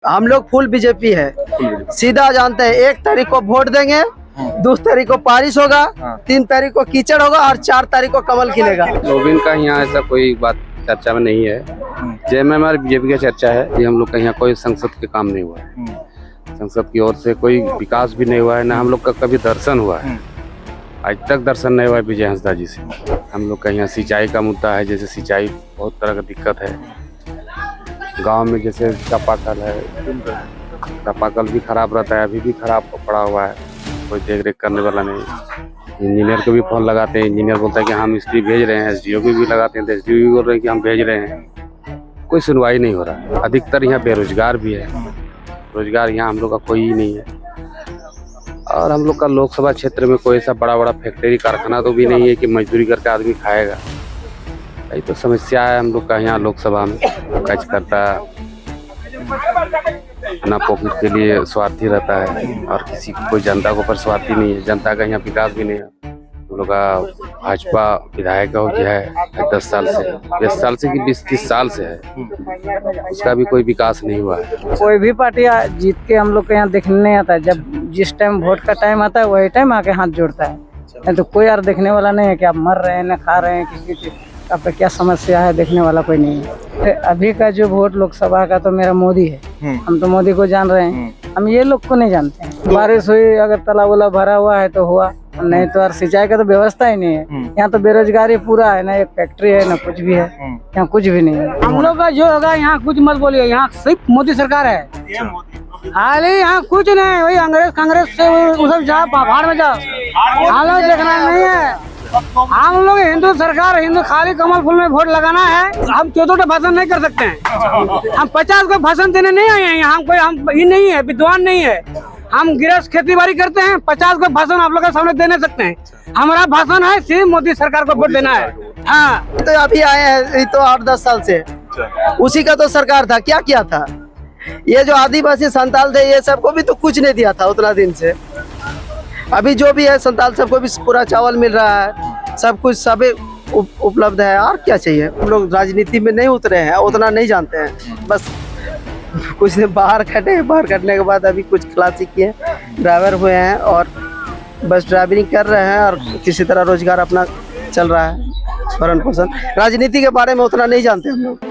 हम लोग full BJP है। सीधा जानते हैं 1 तारीख को वोट देंगे, 2 तारीख को बारिश होगा, 3 तारीख को कीचड़ होगा और 4 तारीख को कमल खिलेगा। लोबिन का यहाँ ऐसा कोई बात चर्चा में नहीं है। जेएमएम बीजेपी का चर्चा है कि हम लोग का यहाँ कोई संसद के काम नहीं हुआ है। संसद की ओर से कोई विकास भी नहीं हुआ है, न हम लोग का कभी दर्शन हुआ है। आज तक दर्शन नहीं हुआ है विजय हंसदा जी से। हम लोग का यहाँ सिंचाई का मुद्दा है, जैसे सिंचाई बहुत तरह का दिक्कत है। गांव में जैसे चापाकल है, चापाकल भी खराब रहता है, अभी भी खराब पड़ा हुआ है, कोई देख रेख करने वाला नहीं। इंजीनियर को भी फोन लगाते हैं, इंजीनियर बोलता है कि हम मिस्त्री भेज रहे हैं। एसडीओ को भी लगाते हैं तो एसडीओ भी बोल रहे हैं कि हम भेज रहे हैं। कोई सुनवाई नहीं हो रहा है। अधिकतर यहाँ बेरोजगार भी है, रोजगार यहाँ हम लोग का कोई ही नहीं है। और हम लोग का लोकसभा क्षेत्र में कोई ऐसा बड़ा बड़ा फैक्ट्री कारखाना तो भी नहीं है कि मजदूरी करके आदमी खाएगा। यही तो समस्या है हम लोग का यहाँ लोकसभा में। कच करता अपना पॉकेट के लिए स्वार्थी रहता है और किसी कोई जनता को पर स्वार्थी नहीं है। जनता का यहाँ विकास भी नहीं है। हम लोग का भाजपा विधायक हो गया है 10 साल से, 10 साल से कि 20-30 साल से है, उसका भी कोई विकास नहीं हुआ है। कोई भी पार्टी जीत के हम लोग के यहाँ देखने नहीं आता है। जब जिस टाइम वोट का टाइम आता है वही टाइम आके हाथ जोड़ता है। नहीं तो कोई यार देखने वाला नहीं है कि आप मर रहे हैं न खा रहे हैं, किसी आप पे क्या समस्या है, देखने वाला कोई नहीं है। अभी का जो वोट लोकसभा का तो मेरा मोदी है। हम तो मोदी को जान रहे हैं, हम ये लोग को नहीं जानते हैं। बारिश हुई, अगर तालाब वाला भरा हुआ है तो हुआ, नहीं तो यार सिंचाई का तो व्यवस्था ही नहीं है। यहाँ तो बेरोजगारी पूरा है, ना एक फैक्ट्री है ना कुछ भी है, यहाँ कुछ भी नहीं है। हम लोग का जो होगा यहाँ कुछ मत बोलिए, यहाँ सिर्फ मोदी सरकार है। हाल ही यहाँ कुछ नहीं, वही अंग्रेज कांग्रेस से सब जाओ पहाड़ में जाओ, हम लोग देखना नहीं है। हम लोग हिंदू सरकार, हिंदू खाली कमल फूल में वोट लगाना है। हम छोटे भाषण नहीं कर सकते हैं। हम 50 को भाषण देने नहीं आए हैं। हम कोई हम ये नहीं है, विद्वान नहीं है। हम गृहस्थ खेती बाड़ी करते हैं। 50 को भाषण आप लोग के सामने दे नहीं सकते हैं। हमारा भाषण है सिर्फ मोदी सरकार को वोट देना है। हाँ, तो अभी आए हैं तो 8-10 साल से, उसी का तो सरकार था। क्या किया था? ये जो आदिवासी संताल थे, ये सबको भी तो कुछ नहीं दिया था उतना दिन से। अभी जो भी है संताल सबको भी पूरा चावल मिल रहा है, सब कुछ सब उपलब्ध है। और क्या चाहिए? हम लोग राजनीति में नहीं उतरे हैं, उतना नहीं जानते हैं। बस कुछ दिन बाहर खटे, बाहर कटने के बाद अभी कुछ क्लासी किए, ड्राइवर हुए हैं और बस ड्राइवरिंग कर रहे हैं और किसी तरह रोजगार अपना चल रहा है, भरण पोषण। राजनीति के बारे में उतना नहीं जानते हम लोग।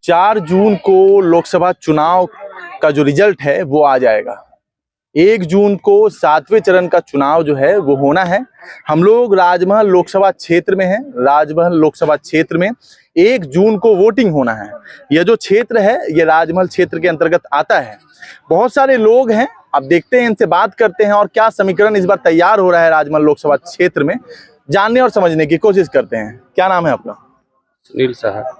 4 जून को लोकसभा चुनाव का जो रिजल्ट है वो आ जाएगा। 1 जून को 7वें चरण का चुनाव जो है वो होना है। हम लोग राजमहल लोकसभा क्षेत्र में हैं। राजमहल लोकसभा क्षेत्र में 1 जून को वोटिंग होना है। यह जो क्षेत्र है ये राजमहल क्षेत्र के अंतर्गत आता है। बहुत सारे लोग हैं, अब देखते हैं, इनसे बात करते हैं और क्या समीकरण इस बार तैयार हो रहा है राजमहल लोकसभा क्षेत्र में, जानने और समझने की कोशिश करते हैं। क्या नाम है आपका? सुनील साहब।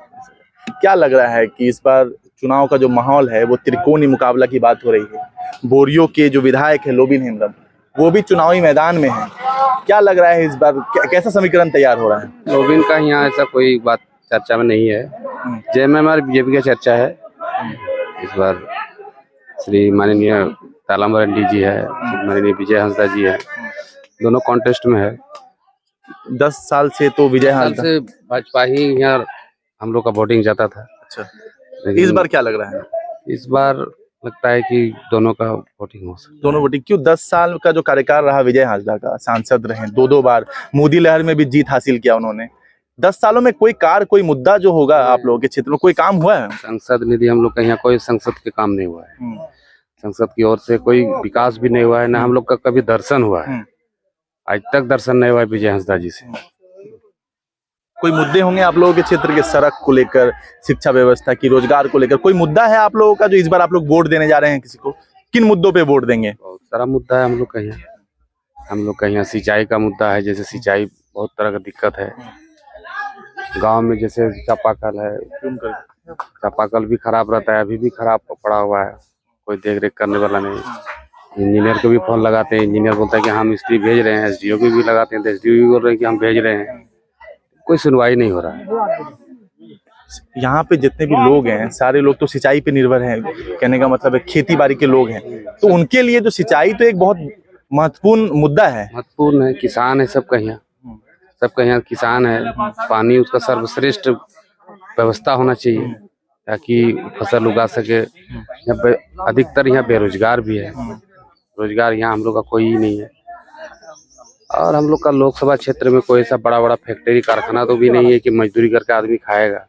क्या लग रहा है कि इस बार चुनाव का जो माहौल है वो त्रिकोणीय मुकाबला की बात हो रही है। बोरियो के जो विधायक है लोबिन हेम्ब्रम, वो भी चुनावी मैदान में है। क्या लग रहा है इस बार कैसा समीकरण तैयार हो रहा है? लोबिन का यहाँ ऐसा कोई बात चर्चा में नहीं है। जेएमएम बीजेपी का चर्चा है। इस बार श्री माननीय तालामरंडी जी है, माननीय विजय हंसदा जी है, दोनों कॉन्टेस्ट में है। 10 साल से तो विजय हंसदा से भाजपा ही यहाँ हम लोग का वोटिंग जाता था। अच्छा, इस बार क्या लग रहा है? इस बार लगता है कि दोनों का वोटिंग हो सकता है। दोनों वोटिंग क्यों? 10 साल का जो कार्यकाल रहा विजय हंसदा का, सांसद रहे 2 बार, मोदी लहर में भी जीत हासिल किया उन्होंने। 10 सालों में कोई कार्य, कोई मुद्दा जो होगा आप लोगों के क्षेत्र में, कोई काम हुआ है? संसद निधि हम लोग का यहाँ कोई संसद के काम नहीं हुआ है। संसद की ओर से कोई विकास भी नहीं हुआ है, न हम लोग का कभी दर्शन हुआ है। आज तक दर्शन नहीं हुआ है विजय हंसदा जी से। कोई मुद्दे होंगे आप लोगों के क्षेत्र के, सड़क को लेकर, शिक्षा व्यवस्था की, रोजगार को लेकर कोई मुद्दा है आप लोगों का जो इस बार आप लोग वोट देने जा रहे हैं? किसी को किन मुद्दों पे वोट देंगे? बहुत सारा मुद्दा है हम लोग का यहाँ। हम लोग का यहाँ सिंचाई का मुद्दा है, जैसे सिंचाई बहुत तरह का दिक्कत है। गांव में जैसे चापाकल है, चापाकल भी खराब रहता है, अभी भी खराब पड़ा हुआ है, कोई देख रेख करने वाला नहीं। इंजीनियर को भी फोन लगाते हैं, इंजीनियर बोलता है कि हम मिस्त्री भेज रहे हैं। एसडीओ को भी लगाते हैं तो एसडीओ भी बोल रहे हैं कि हम भेज रहे हैं। कोई सुनवाई नहीं हो रहा है। यहाँ पे जितने भी लोग हैं सारे लोग तो सिंचाई पे निर्भर हैं, कहने का मतलब है खेती बाड़ी के लोग हैं, तो उनके लिए जो सिंचाई तो एक बहुत महत्वपूर्ण मुद्दा है। महत्वपूर्ण है, किसान है सबका यहाँ किसान है। पानी उसका सर्वश्रेष्ठ व्यवस्था होना चाहिए ताकि फसल उगा सके। यहाँ पे अधिकतर यहाँ बेरोजगार भी है, रोजगार यहाँ हम लोग का कोई ही नहीं है। और हम लोग का लोकसभा क्षेत्र में कोई ऐसा बड़ा बड़ा फैक्ट्री कारखाना तो भी नहीं है कि मजदूरी करके आदमी खाएगा।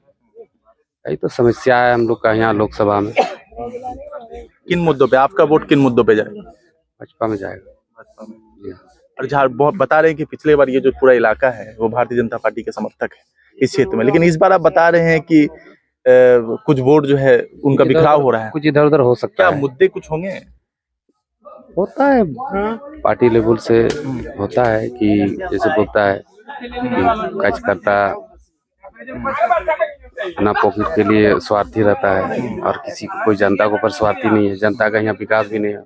यही तो समस्या है हम लोग का यहाँ लोकसभा में। किन मुद्दों पे आपका वोट, किन मुद्दों पे जाएगा? भाजपा में जाएगा। जी हाँ। और जहाँ बहुत बता रहे हैं कि पिछले बार ये जो पूरा इलाका है वो भारतीय जनता पार्टी के समर्थक है इस क्षेत्र में, लेकिन इस बार आप बता रहे हैं कि कुछ वोट जो है उनका बिखराव हो रहा है। कुछ इधर उधर हो सकता क्या है, मुद्दे कुछ होंगे? होता है पार्टी लेवल से होता है कि जैसे बोलता है कि कार्यकर्ता अपना पॉकेट के लिए स्वार्थी रहता है और किसी को कोई जनता के ऊपर स्वार्थी नहीं है। जनता का यहाँ विकास भी नहीं है।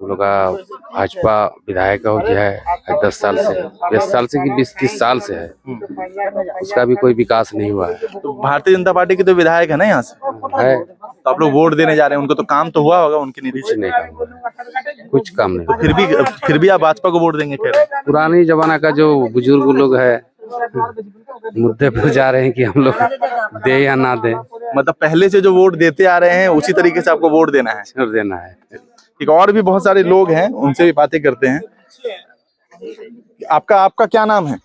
हम लोग का भाजपा विधायक जो है 10 साल से 20 साल से कि 20-30 साल से है, उसका भी कोई विकास नहीं हुआ है। तो भारतीय जनता पार्टी के तो विधायक है ना यहाँ से है, तो आप लोग वोट देने जा रहे हैं, उनको तो काम तो हुआ होगा उनके कुछ निधि नहीं काम हुआ है, कुछ काम नहीं। तो फिर भी आप भाजपा को वोट देंगे? कह रहे हैं पुरानी जमाना का जो बुजुर्ग लोग है मुद्दे पर जा रहे हैं कि हम लोग दे या ना दे। मतलब पहले से जो वोट देते आ रहे हैं उसी तरीके से आपको वोट देना है? छोड़ देना है। ठीक, और भी बहुत सारे लोग हैं, उनसे भी बातें करते हैं। आपका क्या नाम है?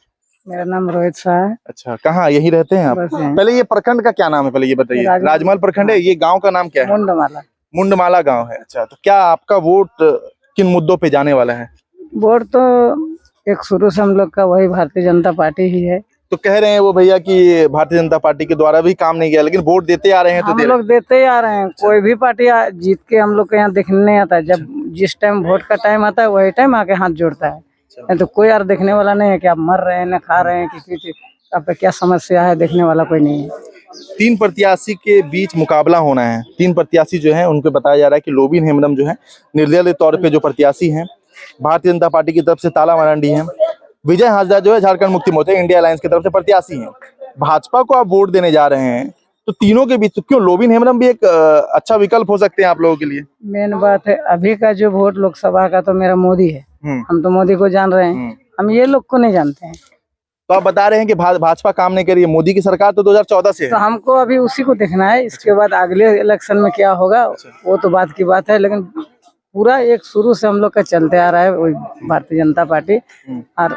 मेरा नाम रोहित शाह है। अच्छा, कहाँ यही रहते हैं आप? बस यहीं। पहले ये प्रखंड का क्या नाम है, पहले ये बताइए। राजमहल प्रखंड है। ये गांव का नाम क्या है? मुंडमाला। मुंडमाला गांव है। अच्छा, तो क्या आपका वोट किन मुद्दों पे जाने वाला है? वोट तो एक शुरू से हम लोग का वही भारतीय जनता पार्टी ही है। तो कह रहे हैं वो भैया कि भारतीय जनता पार्टी के द्वारा भी काम नहीं किया, लेकिन वोट देते आ रहे हैं तो हम लोग देते ही आ रहे हैं। कोई भी पार्टी जीत के हम लोग के यहाँ देखने नहीं आता है। जब जिस टाइम वोट का टाइम आता है वही टाइम आके हाथ जोड़ता है। नहीं तो कोई यार देखने वाला नहीं है कि आप मर रहे हैं न खा रहे हैं, किसी आप पे क्या समस्या है, देखने वाला कोई नहीं है। 3 प्रत्याशी के बीच मुकाबला होना है। 3 प्रत्याशी जो हैं उनको बताया जा रहा है कि लोबिन हेम्ब्रम जो है निर्दलीय तौर पे जो प्रत्याशी हैं, भारतीय जनता पार्टी की तरफ से ताला मारंडी है, विजय हाजरा जो है झारखंड मुक्ति मोर्चा इंडिया अलायंस की तरफ से प्रत्याशी हैं। भाजपा को आप वोट देने जा रहे हैं, तो तीनों के बीच क्यों लोबिन हेम्ब्रम भी एक अच्छा विकल्प हो सकते हैं आप लोगों के लिए? मेन बात है अभी का जो वोट लोकसभा का तो मेरा मोदी है। हम तो मोदी को जान रहे हैं, हम ये लोग को नहीं जानते हैं। तो आप बता रहे हैं कि भाजपा काम नहीं कर रही है। मोदी की सरकार तो 2014 से है। तो हमको अभी उसी को देखना है। इसके बाद अगले इलेक्शन में क्या होगा वो तो बात की बात है, लेकिन पूरा एक शुरू से हम लोग का चलते आ रहा है वही भारतीय जनता पार्टी। और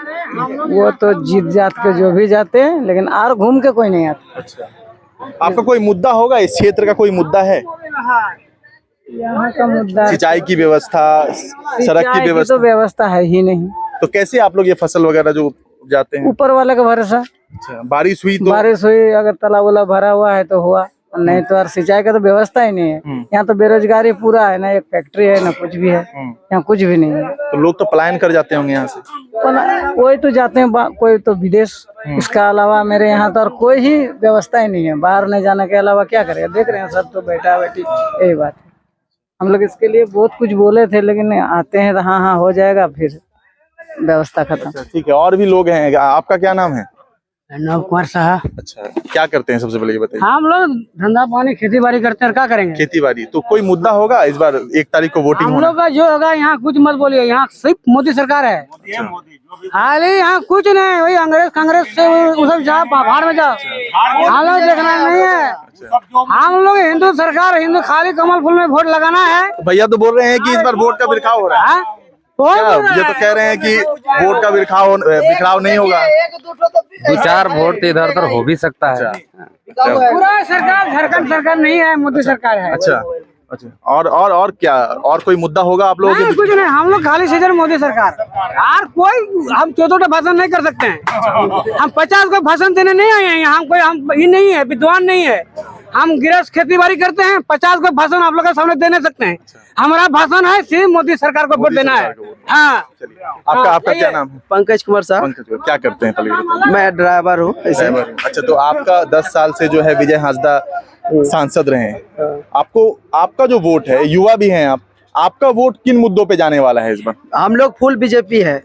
वो तो जीत जात के जो भी जाते हैं, लेकिन आर घूम के कोई नहीं आता। अच्छा, आपका कोई मुद्दा होगा इस क्षेत्र का? कोई मुद्दा है यहाँ का मुद्दा? सिंचाई की व्यवस्था, सड़क की व्यवस्था? तो व्यवस्था है ही नहीं। तो कैसे आप लोग ये फसल वगैरह जो जाते हैं? ऊपर वाले का भरोसा। अच्छा, बारिश हुई तो? बारिश हुई, अगर तालाब वाला भरा हुआ है तो हुआ, नहीं तो यार सिंचाई का तो व्यवस्था ही नहीं है। यहाँ तो बेरोजगारी पूरा है, ना एक फैक्ट्री है ना कुछ भी है, यहाँ कुछ भी नहीं है। तो लोग तो पलायन कर जाते होंगे यहाँ से? कोई तो जाते हैं, कोई तो विदेश। इसका अलावा मेरे यहाँ तो और कोई ही व्यवस्था ही नहीं है। बाहर नहीं जाने के अलावा क्या करेगा? देख रहे हैं सब तो बैठा बैठी, यही बात है। हम लोग इसके लिए बहुत कुछ बोले थे, लेकिन आते हैं तो हाँ हो जाएगा, फिर व्यवस्था खत्म। ठीक है, और भी लोग हैं। आपका क्या नाम है? नव कुमार शाह। अच्छा, क्या करते हैं सबसे पहले ये बताइए। हम लोग धंधा पानी खेती बाड़ी करते हैं, क्या करेंगे? खेती बाड़ी। तो कोई मुद्दा होगा इस बार 1 तारीख को वोटिंग हम होना? लोग का जो होगा यहाँ कुछ मत बोलिए, यहाँ सिर्फ मोदी सरकार है। हाल ही यहाँ कुछ नहीं, वही कांग्रेस से वो सब जाओ, बाहर में जाओ, हम लोग देखना नहीं है। हम लोग हिंदू सरकार, हिंदू खाली कमल फूल में वोट लगाना है। भैया तो बोल रहे हैं कि इस बार वोट का बिखराव हो रहा है। ये तो कह रहे हैं कि वोट का बिखराव नहीं होगा। 2-4 वोट तो इधर उधर हो भी सकता है। पूरा सरकार झारखंड सरकार नहीं है, मोदी सरकार है। अच्छा, और क्या, और कोई मुद्दा होगा आप लोगों के? कुछ नहीं, हम लोग खाली सीधे मोदी सरकार। यार कोई हम छोटा भाषण नहीं कर सकते हैं। हम 50 को भाषण देने नहीं आए हैं। हम ये नहीं है, विद्वान नहीं है। हम गृहस्थ खेती बाड़ी करते हैं। 50 को भाषण आप लोग के सामने दे नहीं सकते हैं। हमारा भाषण है सिर्फ मोदी सरकार को वोट देना है। हाँ, आपका क्या नाम है? पंकज कुमार साहब। क्या करते हैं पहले? मैं ड्राइवर हूँ। अच्छा, तो आपका 10 साल से जो है विजय हाजरा सांसद रहे हैं। आपका जो वोट है, युवा भी हैं आपका वोट किन मुद्दों पे जाने वाला है इस बार? हम लोग फुल बीजेपी है,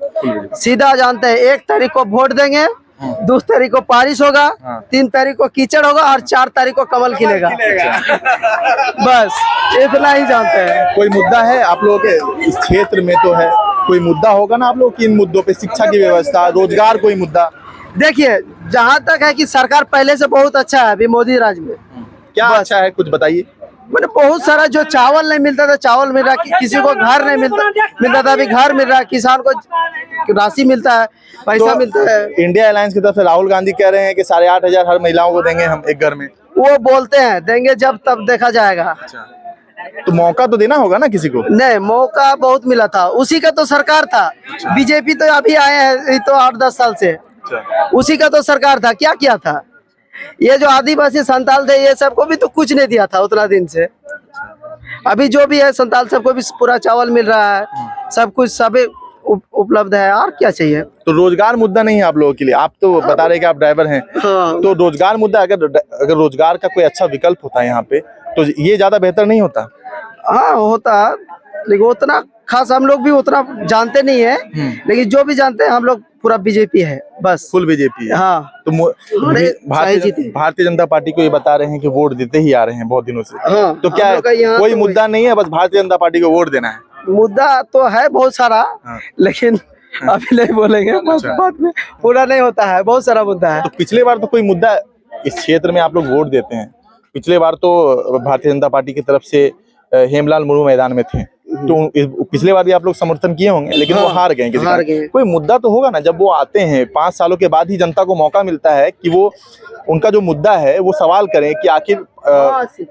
सीधा जानते हैं 1 तारीख को वोट देंगे 2 तारीख को बारिश होगा, 3 तारीख को कीचड़ होगा और 4 तारीख को कमल खिलेगा। बस इतना ही जानते हैं। कोई मुद्दा है आप लोगों के इस क्षेत्र में तो है, कोई मुद्दा होगा ना आप लोग की इन मुद्दों पे, शिक्षा की व्यवस्था, रोजगार, कोई मुद्दा? देखिए जहाँ तक है कि सरकार पहले से बहुत अच्छा है अभी मोदी राज में। क्या अच्छा है कुछ बताइए। मैंने बहुत सारा, जो चावल नहीं मिलता था चावल मिल रहा, किसी को घर नहीं मिलता था अभी घर मिल रहा है, किसान को राशि मिलता है, पैसा मिलता है। इंडिया अलायंस की तरफ से राहुल गांधी कह रहे हैं कि 8,500 हर महिलाओं को देंगे हम एक घर में। वो बोलते हैं देंगे, जब तब देखा जाएगा। तो मौका तो देना होगा ना किसी को। नहीं, मौका बहुत मिला था, उसी का तो सरकार था। बीजेपी तो अभी आए हैं तो 8-10 साल से, उसी का तो सरकार था। क्या किया था? ये जो आदिवासी संताल थे ये सबको भी तो कुछ नहीं दिया था उतना दिन से। अभी जो भी है संताल सबको भी पूरा चावल मिल रहा है, सब कुछ सब उपलब्ध है, और क्या चाहिए। तो रोजगार मुद्दा नहीं है आप लोगों के लिए? आप तो बता रहे कि आप ड्राइवर हैं। हाँ। तो रोजगार मुद्दा, अगर रोजगार का कोई अच्छा विकल्प होता है यहाँ पे तो ये ज्यादा बेहतर नहीं होता? हाँ होता, लेकिन उतना खास हम लोग भी उतना जानते नहीं है, लेकिन जो भी जानते हैं हम लोग पूरा बीजेपी है, बस फुल बीजेपी है। हाँ। तो भारतीय जनता पार्टी को ये बता रहे हैं कि वोट देते ही आ रहे हैं बहुत दिनों से। हाँ, तो क्या कोई मुद्दा नहीं है, बस भारतीय जनता पार्टी को वोट देना है? मुद्दा तो है बहुत सारा। हाँ। लेकिन अभी नहीं बोलेंगे, बस बात में पूरा नहीं होता है, बहुत सारा मुद्दा है। तो पिछले बार तो कोई मुद्दा इस क्षेत्र में आप लोग वोट देते हैं, पिछले बार तो भारतीय जनता पार्टी की तरफ से हेमलाल मुर्मू मैदान में थे, तो पिछले बार भी आप लोग समर्थन किए होंगे, लेकिन वो हार गए। कोई मुद्दा तो होगा ना, जब वो आते हैं 5 सालों के बाद ही जनता को मौका मिलता है कि वो उनका जो मुद्दा है वो सवाल करें कि आखिर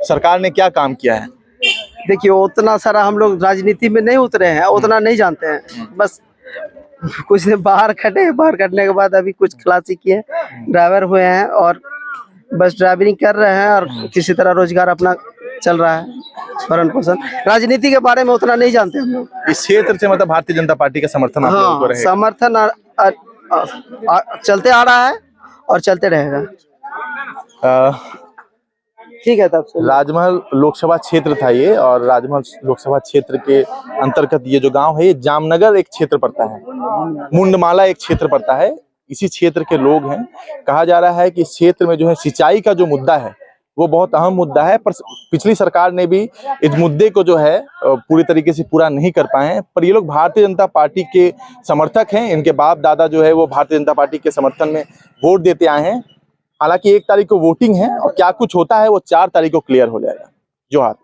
सरकार ने क्या काम किया है। देखिए उतना सारा हम लोग राजनीति में नहीं उतरे हैं, उतना नहीं जानते हैं। बस कुछ दिन बाहर खटे, बाहर कटने के बाद अभी कुछ खलासी किए, ड्राइवर हुए हैं और बस ड्राइवरिंग कर रहे हैं और किसी तरह रोजगार अपना चल रहा है, भरण पोषण। राजनीति के बारे में उतना नहीं जानते हम लोग। इस क्षेत्र से मतलब भारतीय जनता पार्टी का समर्थन आप लोगों को रहेगा? समर्थन चलते आ रहा है और चलते रहेगा। ठीक है। तब राजमहल लोकसभा क्षेत्र था ये, और राजमहल लोकसभा क्षेत्र के अंतर्गत ये जो गांव है, ये जामनगर एक क्षेत्र पड़ता है, मुंडमाला एक क्षेत्र पड़ता है। इसी क्षेत्र के लोग हैं। कहा जा रहा है कि इस क्षेत्र में जो है सिंचाई का जो मुद्दा है वो बहुत अहम मुद्दा है, पर पिछली सरकार ने भी इस मुद्दे को जो है पूरी तरीके से पूरा नहीं कर पाए हैं। पर ये लोग भारतीय जनता पार्टी के समर्थक हैं, इनके बाप दादा जो है वो भारतीय जनता पार्टी के समर्थन में वोट देते आए हैं। हालांकि 1 तारीख को वोटिंग है और क्या कुछ होता है वो 4 तारीख को क्लियर हो जाएगा। जोहार।